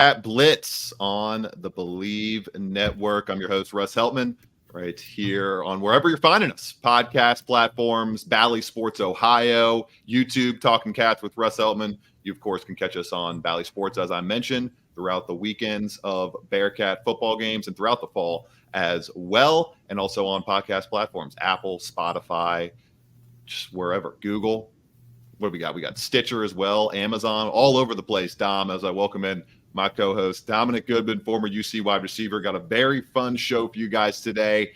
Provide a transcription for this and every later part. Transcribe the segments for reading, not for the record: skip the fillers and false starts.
Bearcat Blitz on the Believe Network. I'm your host, Russ Heltman, right here on wherever you're finding us. Podcast platforms, Bally Sports Ohio, YouTube, Talking Cats with Russ Heltman. You, of course, can catch us on Bally Sports, as I mentioned, throughout the weekends of Bearcat football games and throughout the fall as well, and also on podcast platforms, Apple, Spotify, just wherever, Google. What do we got? We got Stitcher as well, Amazon, all over the place. Dom, as I welcome in my co-host, Dominic Goodman, former UC wide receiver. Got a very fun show for you guys today.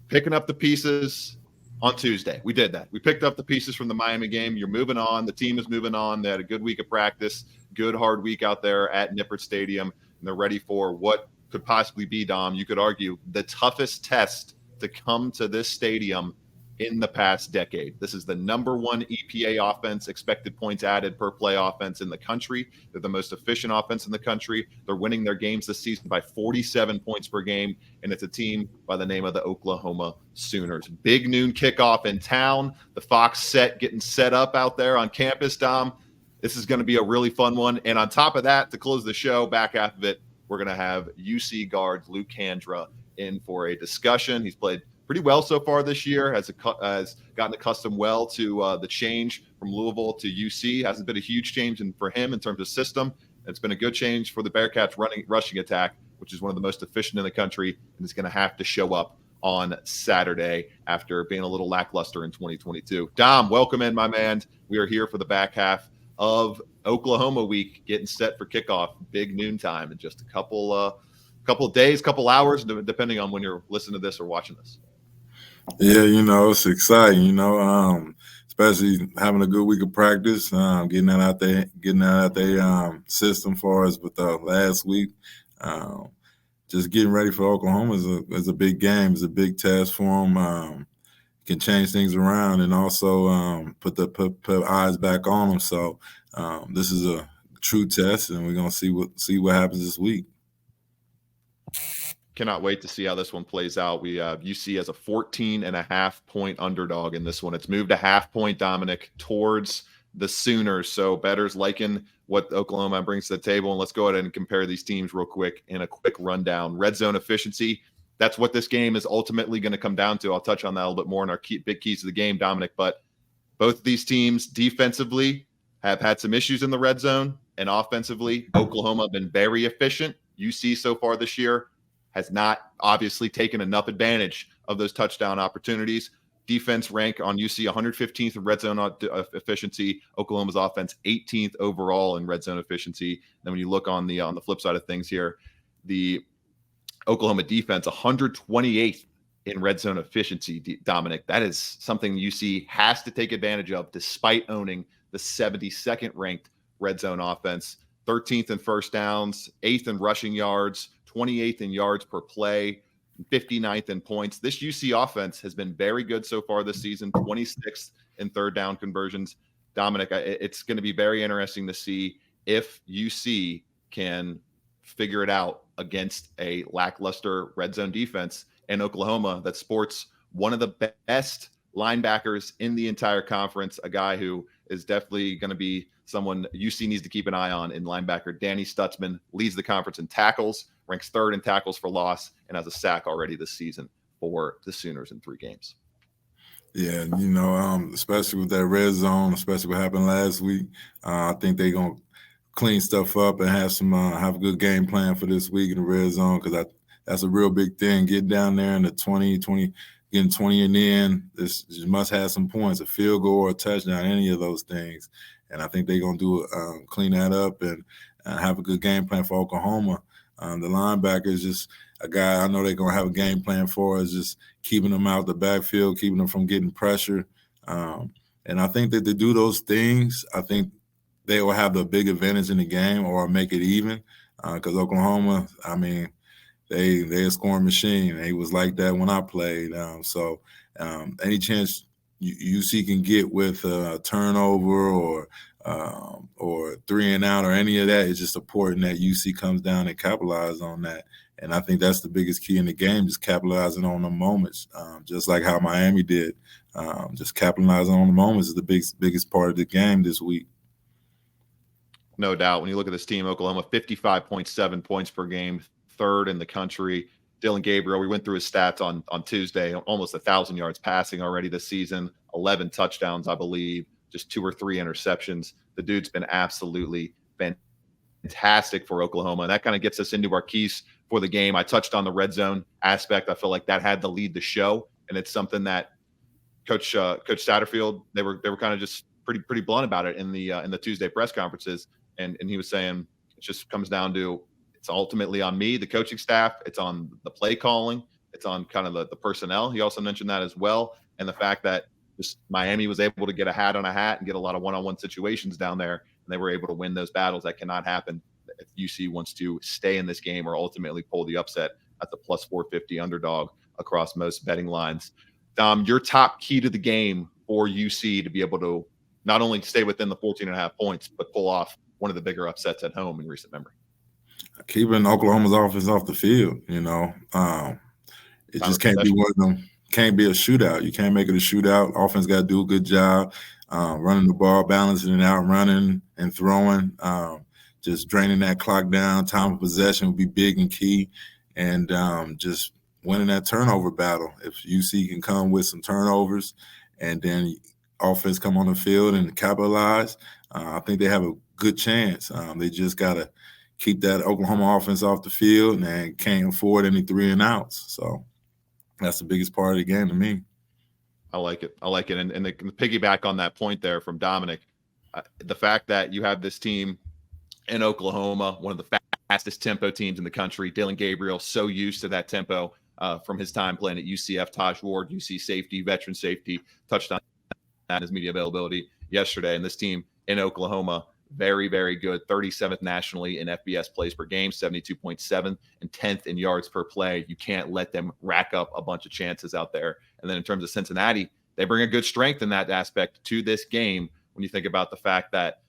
Picking up the pieces on Tuesday. We did that. We picked up the pieces from the Miami game. You're moving on. The team is moving on. They had a good week of practice, good hard week out there at Nippert Stadium, and they're ready for what could possibly be, Dom, you could argue, the toughest test to come to this stadium in the past decade. This is the number one EPA offense, expected points added per play offense in the country. They're the most efficient offense in the country. They're winning their games this season by 47 points per game, and it's a team by the name of the Oklahoma Sooners. Big noon kickoff in town. The Fox set getting set up out there on campus, Dom. This is going to be a really fun one. And on top of that, to close the show, back half of it, we're going to have UC guard Luke Kandra in for a discussion. He's played pretty well so far this year, has gotten accustomed well to the change from Louisville to UC. Hasn't been a huge change for him in terms of system. It's been a good change for the Bearcats rushing attack, which is one of the most efficient in the country, and is going to have to show up on Saturday after being a little lackluster in 2022. Dom, welcome in, my man. We are here for the back half of Oklahoma week, getting set for kickoff, big noontime in just a couple of days, couple hours, depending on when you're listening to this or watching this. Yeah, it's exciting, especially having a good week of practice, getting that out there system for us with last week. Just getting ready for Oklahoma is a big game. It's a big test for them. Can change things around and also put eyes back on them. So this is a true test, and we're gonna see what happens this week. Cannot wait to see how this one plays out. We UC as a 14.5-point underdog in this one. It's moved a half point, Dominic, towards the Sooners. So bettors liking what Oklahoma brings to the table. And let's go ahead and compare these teams real quick in a quick rundown. Red zone efficiency. That's what this game is ultimately going to come down to. I'll touch on that a little bit more in our big keys to the game, Dominic. But both of these teams defensively have had some issues in the red zone. And offensively, Oklahoma have been very efficient. UC so far this year has not obviously taken enough advantage of those touchdown opportunities. Defense rank on UC 115th in red zone efficiency. Oklahoma's offense 18th overall in red zone efficiency. Then when you look on the flip side of things here, the Oklahoma defense 128th in red zone efficiency, Dominic. That is something UC has to take advantage of despite owning the 72nd ranked red zone offense. 13th in first downs, 8th in rushing yards, 28th in yards per play, 59th in points. This UC offense has been very good so far this season, 26th in third down conversions. Dominic, it's going to be very interesting to see if UC can figure it out against a lackluster red zone defense in Oklahoma that sports one of the best linebackers in the entire conference, a guy who is definitely going to be someone UC needs to keep an eye on in linebacker. Danny Stutzman leads the conference in tackles, ranks third in tackles for loss, and has a sack already this season for the Sooners in 3 games. Yeah, especially with that red zone, especially what happened last week, I think they're going to clean stuff up and have a good game plan for this week in the red zone, because that's a real big thing. Get down there in the 20, getting 20 and in. This must have some points, a field goal or a touchdown, any of those things. And I think they're going to clean that up and have a good game plan for Oklahoma. The linebacker is just a guy I know they're going to have a game plan for, is just keeping them out the backfield, keeping them from getting pressure. And I think that to do those things, I think they will have the big advantage in the game or make it even, because Oklahoma, I mean, they're a scoring machine. They was like that when I played. So any chance UC can get with a turnover or 3 and out or any of that, is just important that UC comes down and capitalize on that. And I think that's the biggest key in the game, just capitalizing on the moments, just like how Miami did. Just capitalizing on the moments is the biggest part of the game this week. No doubt. When you look at this team, Oklahoma, 55.7 points per game, third in the country. Dylan Gabriel, we went through his stats on Tuesday, almost 1,000 yards passing already this season, 11 touchdowns, I believe, just 2 or 3 interceptions. The dude's been absolutely fantastic for Oklahoma. And that kind of gets us into our keys for the game. I touched on the red zone aspect. I feel like that had to lead the show. And it's something that Coach Satterfield, they were kind of just pretty blunt about it in the Tuesday press conferences. And he was saying it just comes down to it's ultimately on me, the coaching staff. It's on the play calling. It's on kind of the personnel. He also mentioned that as well. And the fact that just Miami was able to get a hat on a hat and get a lot of one-on-one situations down there. And they were able to win those battles. That cannot happen if UC wants to stay in this game or ultimately pull the upset at the plus 450 underdog across most betting lines. Your top key to the game for UC to be able to not only stay within the 14.5 points, but pull off one of the bigger upsets at home in recent memory. Keeping Oklahoma's offense off the field, it just can't be one of them. Can't be a shootout. You can't make it a shootout. Offense got to do a good job running the ball, balancing it out, running and throwing, just draining that clock down. Time of possession will be big and key, and just winning that turnover battle. If UC can come with some turnovers and then offense come on the field and capitalize, I think they have a good chance. They just got to keep that Oklahoma offense off the field and can't afford any 3 and outs. So that's the biggest part of the game to me. I like it. And the piggyback on that point there from Dominic, the fact that you have this team in Oklahoma, one of the fastest tempo teams in the country. Dylan Gabriel, so used to that tempo from his time playing at UCF. Taj Ward, UC safety, veteran safety, touched on that in his media availability yesterday. And this team in Oklahoma, very, very good. 37th nationally in FBS plays per game, 72.7, and 10th in yards per play. You can't let them rack up a bunch of chances out there. And then in terms of Cincinnati, they bring a good strength in that aspect to this game when you think about the fact that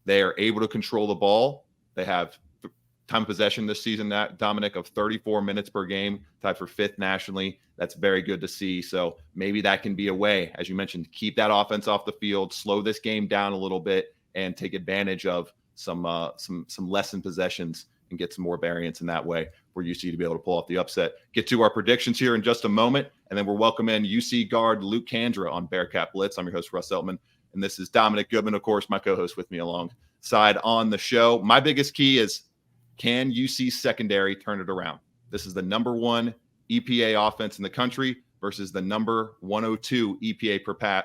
they are able to control the ball. They have time of possession this season, Dominic, of 34 minutes per game, tied for 5th nationally. That's very good to see. So maybe that can be a way, as you mentioned, keep that offense off the field, slow this game down a little bit, and take advantage of some lessened possessions and get some more variance in that way for UC to be able to pull off the upset. Get to our predictions here in just a moment, and then we'll welcome in UC guard Luke Kandra on Bearcat Blitz. I'm your host, Russ Eltman, and this is Dominic Goodman, of course, my co-host with me alongside on the show. My biggest key is, can UC secondary turn it around? This is the number 1 EPA offense in the country versus the number 102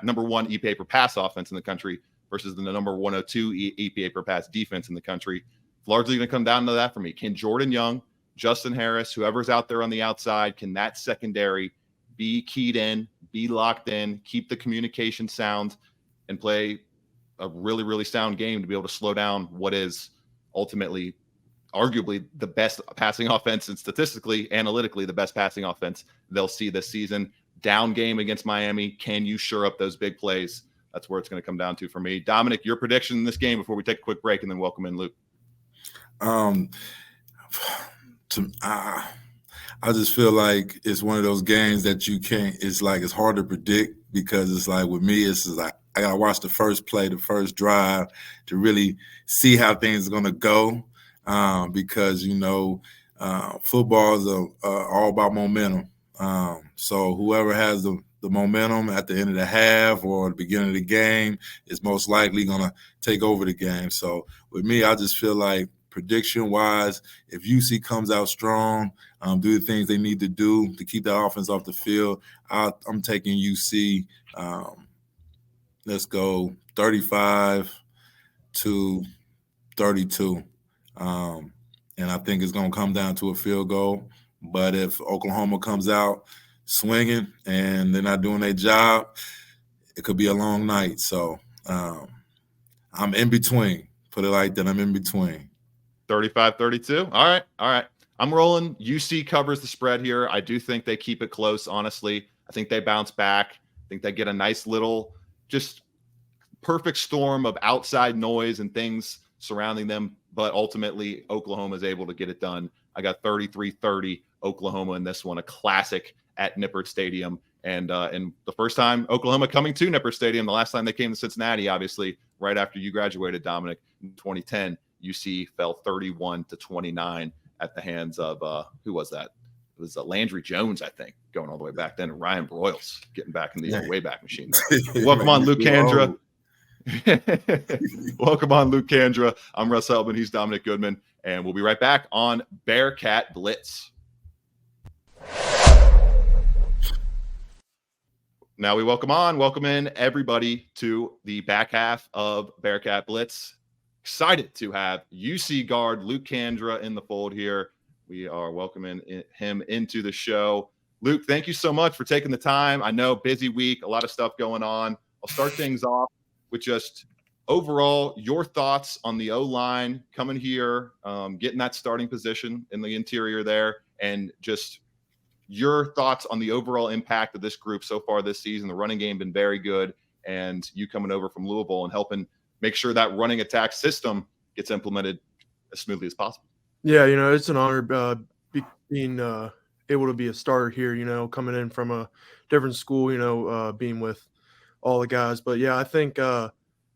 number 1 EPA per pass offense in the country versus the number 102 EPA per pass defense in the country. It's largely going to come down to that for me. Can Jordan Young, Justin Harris, whoever's out there on the outside, can that secondary be keyed in, be locked in, keep the communication sound, and play a really, really sound game to be able to slow down what is ultimately arguably the best passing offense and statistically, analytically, the best passing offense they'll see this season. Down game against Miami. Can you shore up those big plays? That's where it's going to come down to for me. Dominic, your prediction in this game before we take a quick break and then welcome in Luke. I just feel like it's one of those games that you can't, it's hard to predict because it's like with me, it's like I got to watch the first play, the first drive to really see how things are going to go because, football is all about momentum. So whoever has the momentum at the end of the half or the beginning of the game is most likely going to take over the game. So with me, I just feel like prediction-wise, if UC comes out strong, do the things they need to do to keep that offense off the field, I'm taking UC, let's go 35-32. And I think it's going to come down to a field goal. But if Oklahoma comes out swinging and they're not doing their job, it could be a long night. So I'm in between. Put it like that. I'm in between. 35-32. All right. I'm rolling. UC covers the spread here. I do think they keep it close, honestly. I think they bounce back. I think they get a nice little just perfect storm of outside noise and things surrounding them. But ultimately, Oklahoma is able to get it done. I got 33-30 Oklahoma in this one, a classic at Nippert Stadium. And the first time Oklahoma coming to Nippert Stadium, the last time they came to Cincinnati, obviously, right after you graduated, Dominic, in 2010. UC fell 31-29 at the hands of who was that? It was Landry Jones, I think, going all the way back then, and Ryan Broyles getting back in the old Wayback Machine. Welcome on, Luke Kandra. Welcome on, Luke Kandra. I'm Russ Heltman. He's Dominic Goodman, and we'll be right back on Bearcat Blitz. Now we welcome in everybody to the back half of Bearcat Blitz. Excited to have UC guard Luke Kandra in the fold here. We are welcoming him into the show. Luke, thank you so much for taking the time. I know, busy week, a lot of stuff going on. I'll start things off with just overall your thoughts on the O-line coming here, getting that starting position in the interior there, and just your thoughts on the overall impact of this group so far this season. The running game been very good, and you coming over from Louisville and helping make sure that running attack system gets implemented as smoothly as possible. Yeah, it's an honor being able to be a starter here, coming in from a different school, being with all the guys. But, yeah, I think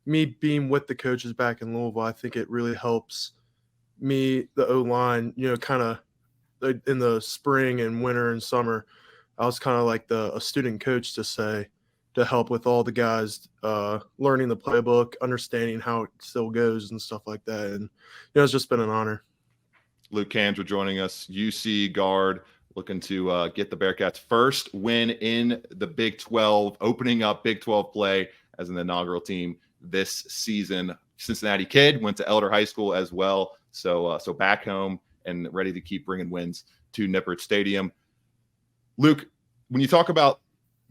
me being with the coaches back in Louisville, I think it really helps me, the O-line, kind of in the spring and winter and summer. I was kind of like a student coach to help with all the guys learning the playbook, understanding how it still goes and stuff like that. And, it's just been an honor. Luke Kandra joining us, UC guard, looking to get the Bearcats' first win in the Big 12, opening up Big 12 play as an inaugural team this season. Cincinnati kid, went to Elder High School as well, so back home and ready to keep bringing wins to Nippert Stadium. Luke, when you talk about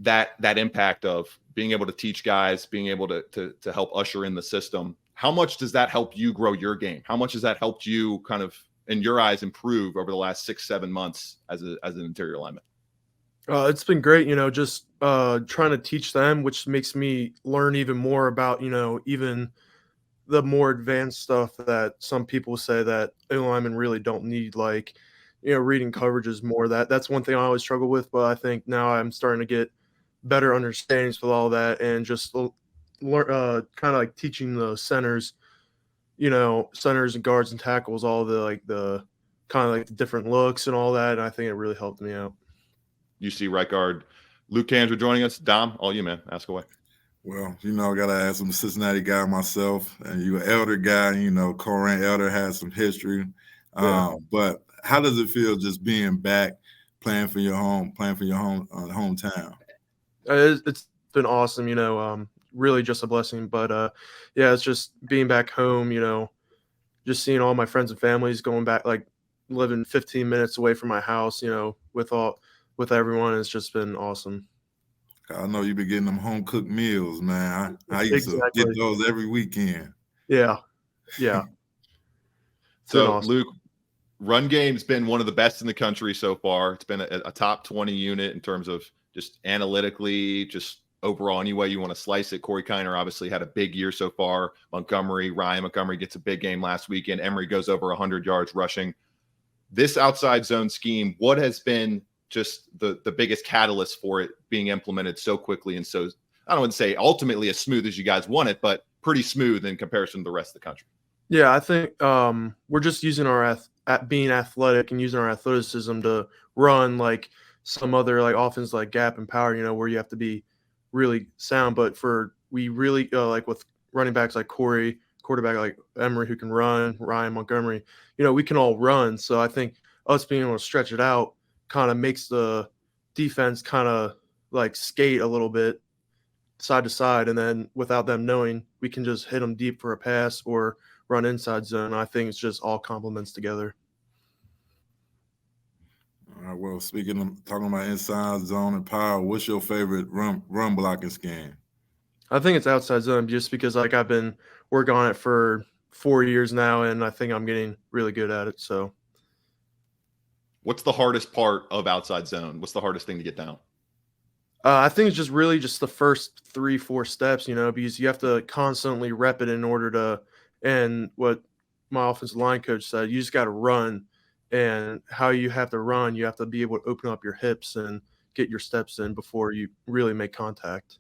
that impact of being able to teach guys, being able to help usher in the system, how much does that help you grow your game? How much has that helped you kind of, in your eyes, improve over the last 6-7 months as an interior lineman? It's been great, just trying to teach them, which makes me learn even more about, even the more advanced stuff that some people say that linemen really don't need, like, reading coverages more. That's one thing I always struggle with, but I think now I'm starting to get better understandings with all that, and just learn, kind of like teaching the centers and guards and tackles, all the kind of like the different looks and all that. And I think it really helped me out. UC right guard Luke Kandra joining us. Dom, all you, man. Ask away. Well, I got to ask. I'm a Cincinnati guy myself, and you're an Elder guy. Coran Elder has some history. Yeah. But how does it feel just being back, playing for your hometown? It's been awesome, really just a blessing. But, yeah, it's just being back home, just seeing all my friends and families, going back, like living 15 minutes away from my house, with everyone. It's just been awesome. I know you've been getting them home-cooked meals, man. I used to get those every weekend. Yeah. So, awesome. Luke, run game's been one of the best in the country so far. It's been a top 20 unit in terms of just analytically, just overall, any way you want to slice it. Corey Kiner obviously had a big year so far. Ryan Montgomery gets a big game last weekend. Emory goes over 100 yards rushing. This outside zone scheme, what has been just the biggest catalyst for it being implemented so quickly and so, I don't want to say ultimately as smooth as you guys want it, but pretty smooth in comparison to the rest of the country? Yeah, I think we're just using our being athletic and using our athleticism to run like some other like offense like gap and power, where you have to be really sound. But we really like with running backs like Corey, quarterback like Emory who can run, Ryan Montgomery, we can all run. So I think us being able to stretch it out kind of makes the defense kind of like skate a little bit side to side, and then without them knowing, we can just hit them deep for a pass or run inside zone. I think it's just all complements together. All right, well, talking about inside zone and power, what's your favorite run blocking scheme? I think it's outside zone, just because like I've been working on it for 4 years now, and I think I'm getting really good at it. So what's the hardest part of outside zone? What's the hardest thing to get down? I think it's just really just the first 3-4 steps, because you have to constantly rep it in order to, and what my offensive line coach said, you just got to run, and how you have to run, you have to be able to open up your hips and get your steps in before you really make contact.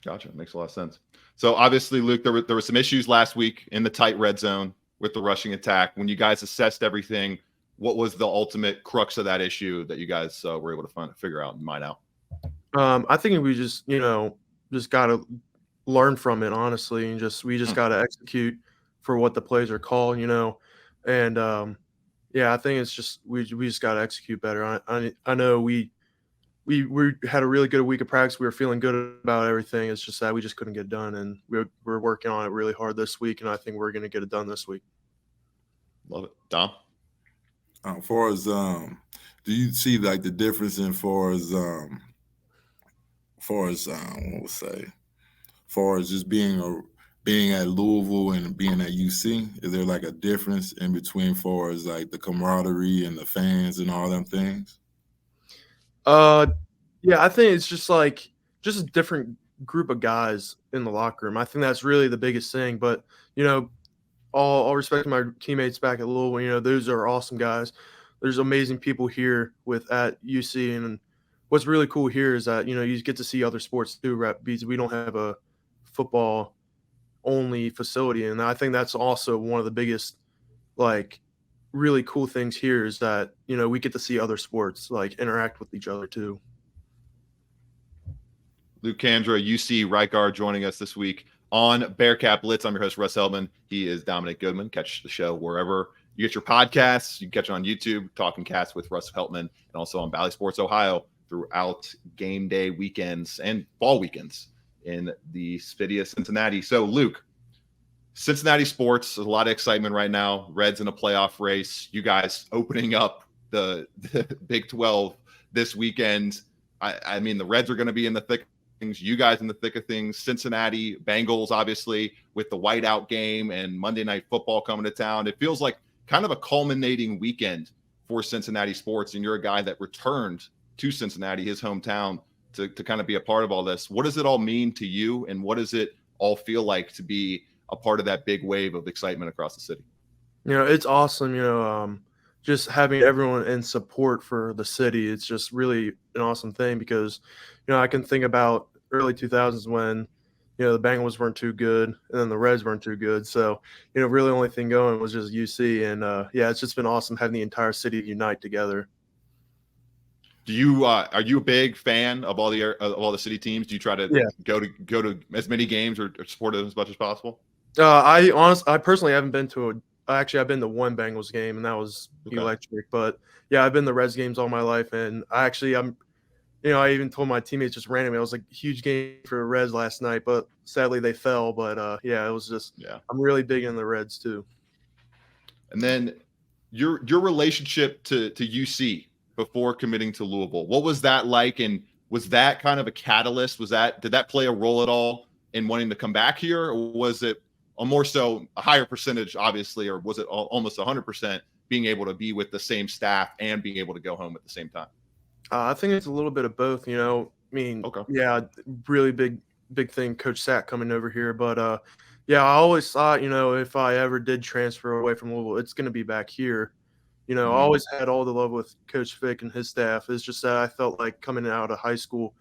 Gotcha. Makes a lot of sense. So obviously, Luke, there were some issues last week in the tight red zone. with the rushing attack. When you guys assessed everything, what was the ultimate crux of that issue that you guys were able to figure out and mine out? I think we just got to learn from it, honestly, and we just got to execute for what the plays are called, and I think it's just we just got to execute better. I know we had a really good week of practice. We were feeling good about everything. It's just that we just couldn't get it done, and we're working on it really hard this week, and I think we're going to get it done this week. Love it. Dom? Far as do you see like the difference in far as just being at Louisville and being at UC? Is there like a difference in between far as like the camaraderie and the fans and all them things? Yeah, I think it's just a different group of guys in the locker room. I think that's really the biggest thing. But all respect to my teammates back at Louisville, those are awesome guys. There's amazing people here at UC, and what's really cool here is that you get to see other sports too, because we don't have a football only facility, and I think that's also one of the biggest really cool things here is that we get to see other sports interact with each other too. Luke Kandra, UC right guard, joining us this week on Bearcat Blitz. I'm your host, Russ Heltman. He is Dominic Goodman. Catch the show wherever you get your podcasts. You can catch it on YouTube, Talking Cats with Russ Heltman, and also on Bally Sports Ohio throughout game day weekends and fall weekends in the city of Cincinnati. So, Luke, Cincinnati sports, there's a lot of excitement right now. Reds in a playoff race. You guys opening up the Big 12 this weekend. I mean, the Reds are going to be in the thick of things. You guys in the thick of things. Cincinnati Bengals, obviously, with the whiteout game and Monday Night Football coming to town. It feels like kind of a culminating weekend for Cincinnati sports, and you're a guy that returned to Cincinnati, his hometown, to kind of be a part of all this. What does it all mean to you, and what does it all feel like to be a part of that big wave of excitement across the city? It's awesome, just having everyone in support for the city. It's just really an awesome thing because, I can think about early 2000s when, the Bengals weren't too good and then the Reds weren't too good. So, really the only thing going was just UC. And, it's just been awesome having the entire city unite together. Do you are you a big fan of all the city teams? Do you try to go to as many games or support it as much as possible? I personally haven't been to I've been to one Bengals game, and that was electric. But I've been to Reds games all my life, and I even told my teammates just randomly, I was like, huge game for Reds last night, but sadly they fell. But it was just I'm really big in the Reds too. And then your relationship to UC before committing to Louisville, what was that like? And was that kind of a catalyst? Did that play a role at all in wanting to come back here, or was it more so a higher percentage, obviously, or was it almost 100% being able to be with the same staff and being able to go home at the same time? I think it's a little bit of both, really big thing, Coach Sack coming over here. But, I always thought, if I ever did transfer away from Louisville, it's going to be back here. I always had all the love with Coach Fick and his staff. It's just that I felt like coming out of high school,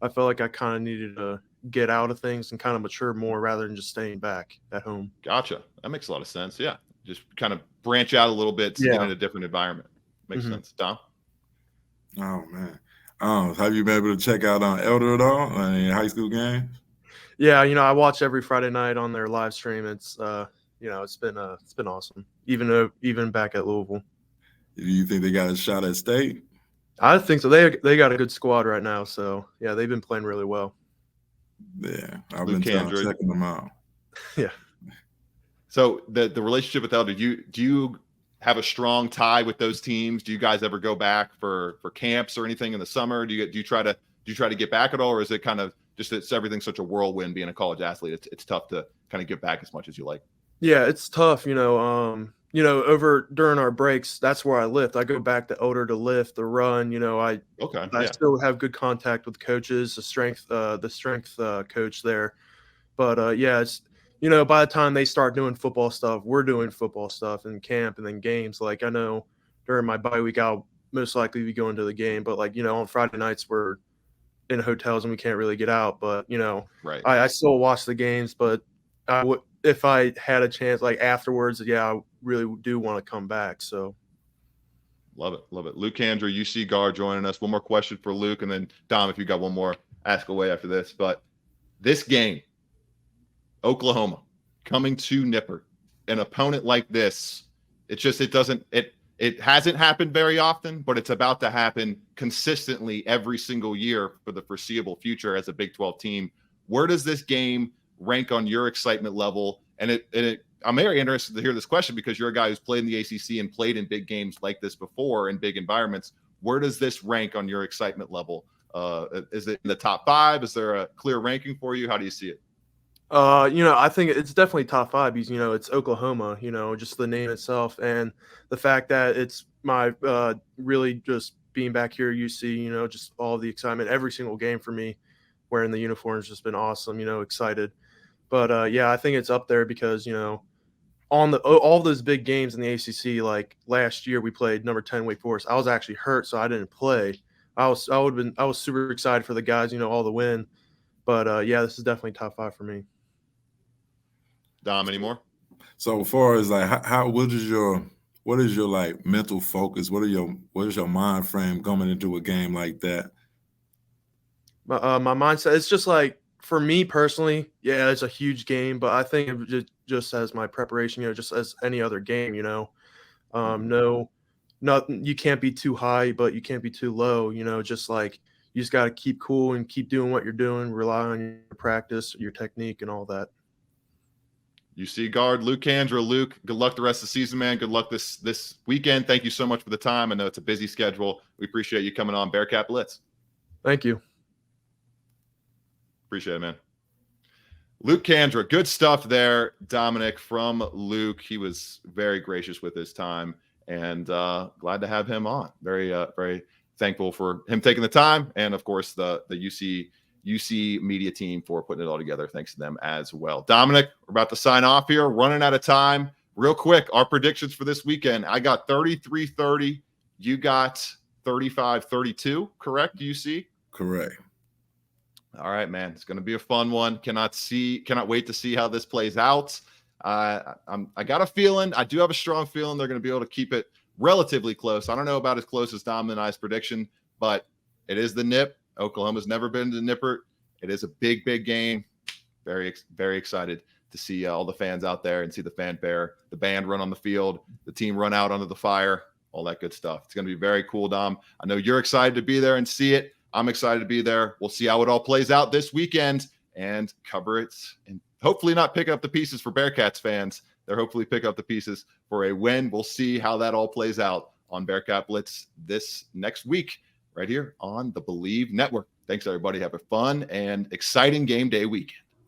I felt like I kind of needed to get out of things and kind of mature more rather than just staying back at home. Gotcha. That makes a lot of sense. Yeah. Just kind of branch out a little bit to get in a different environment. Makes sense. Dom? Oh, man. Have you been able to check out Elder at all in high school games? Yeah, I watch every Friday night on their live stream. It's it's been awesome. Even back at Louisville. Do you think they got a shot at state? I think so. They got a good squad right now. So they've been playing really well. Yeah, I've been checking them out. Yeah. So the relationship with Elder, do you have a strong tie with those teams? Do you guys ever go back for camps or anything in the summer? Do you try to get back at all, or is it kind of just it's everything's such a whirlwind being a college athlete? It's tough to kind of give back as much as you like. Yeah, it's tough. Over during our breaks, that's where I lift. I go back to Elder to lift, to run. I still have good contact with coaches, the strength coach there. But it's by the time they start doing football stuff, we're doing football stuff in camp and then games. Like I know during my bye week, I'll most likely be going to the game. But on Friday nights we're in hotels and we can't really get out. But I still watch the games. But if I had a chance, afterwards, really do want to come back. So. Love it. Love it. Luke Kandra, UC guard, joining us. One more question for Luke, and then Dom, if you got one more, ask away after this. But this game, Oklahoma coming to Nippert, an opponent like this, it hasn't happened very often, but it's about to happen consistently every single year for the foreseeable future as a Big 12 team. Where does this game rank on your excitement level? And I'm very interested to hear this question because you're a guy who's played in the ACC and played in big games like this before in big environments. Where does this rank on your excitement level? Is it in the top 5? Is there a clear ranking for you? How do you see it? I think it's definitely top 5 because, it's Oklahoma, just the name itself and the fact that it's my really just being back here at UC, just all the excitement, every single game for me wearing the uniform has just been awesome, excited. But, I think it's up there because, on all those big games in the ACC, like last year we played number 10 Wake Forest. I was actually hurt, so I didn't play. I was super excited for the guys, all the win. But this is definitely top 5 for me. Dom, any more? So as far as like what is your like mental focus? What is your mind frame coming into a game like that? My mindset, it's just like, for me personally, it's a huge game, but I think it just as my preparation, just as any other game, no, nothing, you can't be too high, but you can't be too low, just like you just got to keep cool and keep doing what you're doing, rely on your practice, your technique, and all that. UC guard Luke Kandra. Luke, good luck the rest of the season, man. Good luck this weekend. Thank you so much for the time. I know it's a busy schedule. We appreciate you coming on Bearcat Blitz. Thank you. Appreciate it, man. Luke Kandra, good stuff there, Dominic, from Luke. He was very gracious with his time, and glad to have him on. Very, very thankful for him taking the time, and of course the UC media team for putting it all together. Thanks to them as well. Dominic, we're about to sign off here. Running out of time. Real quick, our predictions for this weekend. I got 33-30. You got 35-32, correct, UC? Correct. All right, man. It's going to be a fun one. Cannot wait to see how this plays out. I got a feeling. I do have a strong feeling they're going to be able to keep it relatively close. I don't know about as close as Dom and I's prediction, but it is the Nip. Oklahoma's never been to Nippert. It is a big, big game. Very, very excited to see all the fans out there and see the fanfare, the band run on the field, the team run out under the fire, all that good stuff. It's going to be very cool, Dom. I know you're excited to be there and see it. I'm excited to be there. We'll see how it all plays out this weekend and cover it and hopefully not pick up the pieces for Bearcats fans. They'll hopefully pick up the pieces for a win. We'll see how that all plays out on Bearcat Blitz this next week right here on the Believe Network. Thanks, everybody. Have a fun and exciting game day weekend.